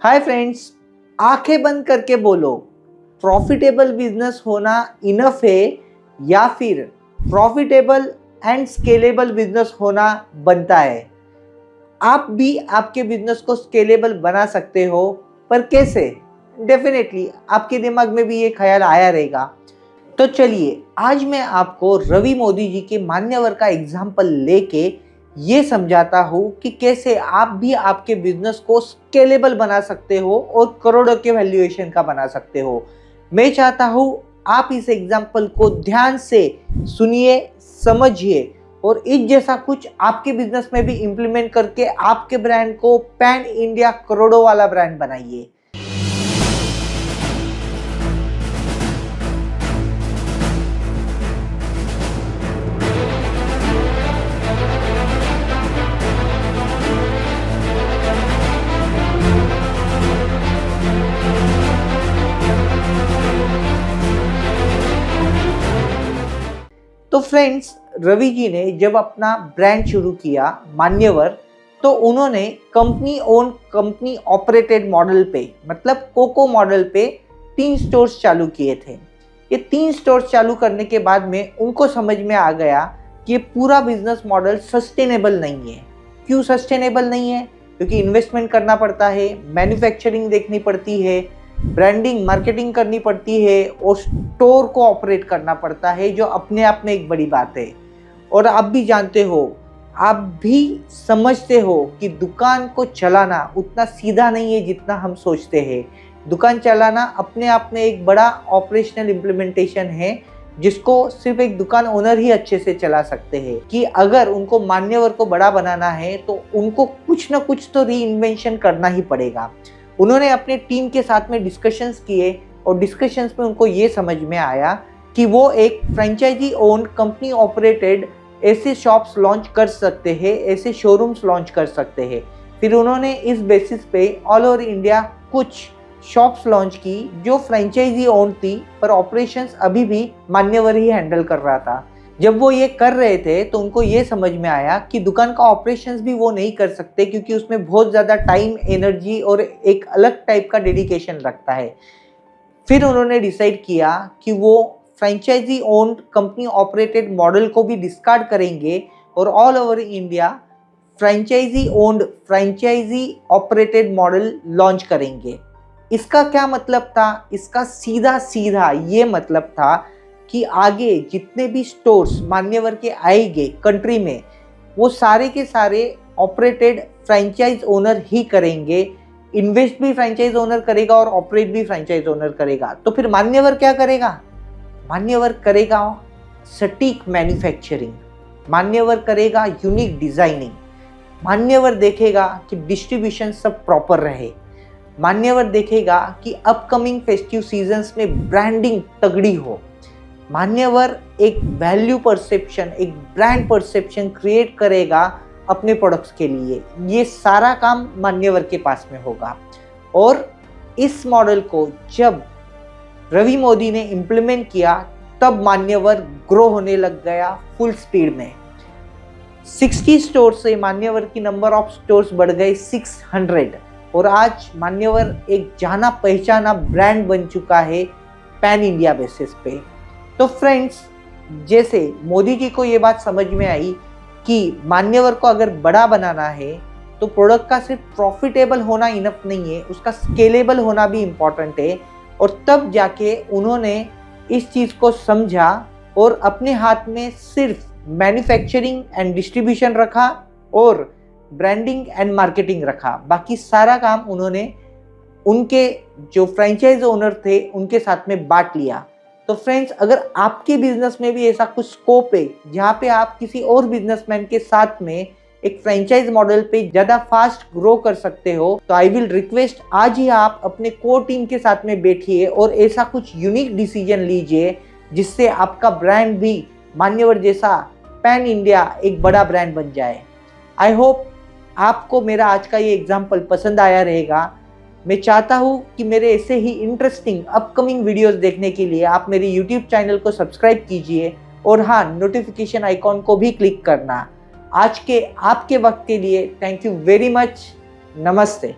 Hi friends, आंखें बंद करके बोलो, प्रॉफिटेबल बिजनेस होना इनफ है या फिर प्रॉफिटेबल एंड स्केलेबल बिजनेस होना बनता है। आप भी आपके बिजनेस को स्केलेबल बना सकते हो, पर कैसे? डेफिनेटली आपके दिमाग में भी ये ख्याल आया रहेगा। तो चलिए आज मैं आपको रवि मोदी जी के मान्यवर का एग्जाम्पल लेके ये समझाता हूँ कि कैसे आप भी आपके बिजनेस को स्केलेबल बना सकते हो और करोड़ों के वैल्यूएशन का बना सकते हो। मैं चाहता हूँ आप इस एग्जाम्पल को ध्यान से सुनिए, समझिए और इस जैसा कुछ आपके बिजनेस में भी इम्प्लीमेंट करके आपके ब्रांड को पैन इंडिया करोड़ों वाला ब्रांड बनाइए। तो फ्रेंड्स, रवि जी ने जब अपना ब्रांड शुरू किया मान्यवर, तो उन्होंने company own company operated model पे, मतलब कोको मॉडल पे 3 स्टोर्स चालू किए थे। ये 3 स्टोर्स चालू करने के बाद में उनको समझ में आ गया कि ये पूरा बिजनेस मॉडल सस्टेनेबल नहीं है। क्यों सस्टेनेबल नहीं है? क्योंकि इन्वेस्टमेंट करना पड़ता है, मैन्युफैक्चरिंग देखनी पड़ती है, ब्रांडिंग मार्केटिंग करनी पड़ती है और स्टोर को ऑपरेट करना पड़ता है, जो अपने आप में एक बड़ी बात है। और आप भी जानते हो, आप भी समझते हो कि दुकान को चलाना उतना सीधा नहीं है जितना हम सोचते हैं। दुकान चलाना अपने आप में एक बड़ा ऑपरेशनल इम्प्लीमेंटेशन है, जिसको सिर्फ एक दुकान ओनर ही अच्छे से चला सकते हैं। कि अगर उनको मान्यवर को बड़ा बनाना है तो उनको कुछ ना कुछ तो री इन्वेंशन करना ही पड़ेगा। उन्होंने अपने टीम के साथ में डिस्कशंस किए और डिस्कशंस में उनको ये समझ में आया कि वो एक फ्रेंचाइजी ओन्ड कंपनी ऑपरेटेड ऐसे शॉप्स लॉन्च कर सकते हैं, ऐसे शोरूम्स लॉन्च कर सकते हैं। फिर उन्होंने इस बेसिस पे ऑल ओवर इंडिया कुछ शॉप्स लॉन्च की जो फ्रेंचाइजी ओन्ड थी, पर ऑपरेशंस अभी भी मान्यवर ही हैंडल कर रहा था। जब वो ये कर रहे थे तो उनको ये समझ में आया कि दुकान का ऑपरेशंस भी वो नहीं कर सकते, क्योंकि उसमें बहुत ज़्यादा टाइम, एनर्जी और एक अलग टाइप का डेडिकेशन लगता है। फिर उन्होंने डिसाइड किया कि वो franchise owned company operated model को भी डिस्कार्ड करेंगे और all over India franchise owned franchise operated model launch करेंगे। इसका क्या मतलब था? इसका सीधा सीधा ये मतलब था कि आगे जितने भी स्टोर्स मान्यवर के आएंगे कंट्री में, वो सारे के सारे ऑपरेटेड फ्रेंचाइज ओनर ही करेंगे। इन्वेस्ट भी फ्रेंचाइज ओनर करेगा और ऑपरेट भी फ्रेंचाइज ओनर करेगा। तो फिर मान्यवर क्या करेगा? मान्यवर करेगा सटीक मैन्युफैक्चरिंग, मान्यवर करेगा यूनिक डिजाइनिंग, मान्यवर देखेगा कि डिस्ट्रीब्यूशन सब प्रॉपर रहे, मान्यवर देखेगा कि अपकमिंग फेस्टिव सीजन्स में ब्रांडिंग तगड़ी हो, मान्यवर एक वैल्यू परसेप्शन, एक ब्रांड परसेप्शन क्रिएट करेगा अपने प्रोडक्ट्स के लिए। ये सारा काम मान्यवर के पास में होगा। और इस मॉडल को जब रवि मोदी ने इम्प्लीमेंट किया, तब मान्यवर ग्रो होने लग गया फुल स्पीड में। 60 स्टोर से मान्यवर की नंबर ऑफ स्टोर्स बढ़ गए 600 और आज मान्यवर एक जाना पहचाना ब्रांड बन चुका है पैन इंडिया बेसिस पे। तो फ्रेंड्स, जैसे मोदी जी को ये बात समझ में आई कि मान्यवर को अगर बड़ा बनाना है तो प्रोडक्ट का सिर्फ प्रॉफिटेबल होना इनफ नहीं है, उसका स्केलेबल होना भी इम्पॉर्टेंट है। और तब जाके उन्होंने इस चीज़ को समझा और अपने हाथ में सिर्फ मैन्युफैक्चरिंग एंड डिस्ट्रीब्यूशन रखा और ब्रांडिंग एंड मार्केटिंग रखा। बाकी सारा काम उन्होंने उनके जो फ्रेंचाइज ओनर थे उनके साथ में बांट लिया। तो फ्रेंड्स, अगर आपके बिजनेस में भी ऐसा कुछ स्कोप है जहाँ पे आप किसी और बिजनेसमैन के साथ में एक फ्रेंचाइज मॉडल पे ज़्यादा फास्ट ग्रो कर सकते हो, तो आई विल रिक्वेस्ट आज ही आप अपने कोर टीम के साथ में बैठिए और ऐसा कुछ यूनिक डिसीजन लीजिए जिससे आपका ब्रांड भी मान्यवर जैसा पैन इंडिया एक बड़ा ब्रांड बन जाए। आई होप आपको मेरा आज का ये एग्जाम्पल पसंद आया रहेगा। मैं चाहता हूँ कि मेरे ऐसे ही इंटरेस्टिंग अपकमिंग वीडियोस देखने के लिए आप मेरे यूट्यूब चैनल को सब्सक्राइब कीजिए और हाँ, नोटिफिकेशन आइकॉन को भी क्लिक करना। आज के आपके वक्त के लिए थैंक यू वेरी मच। नमस्ते।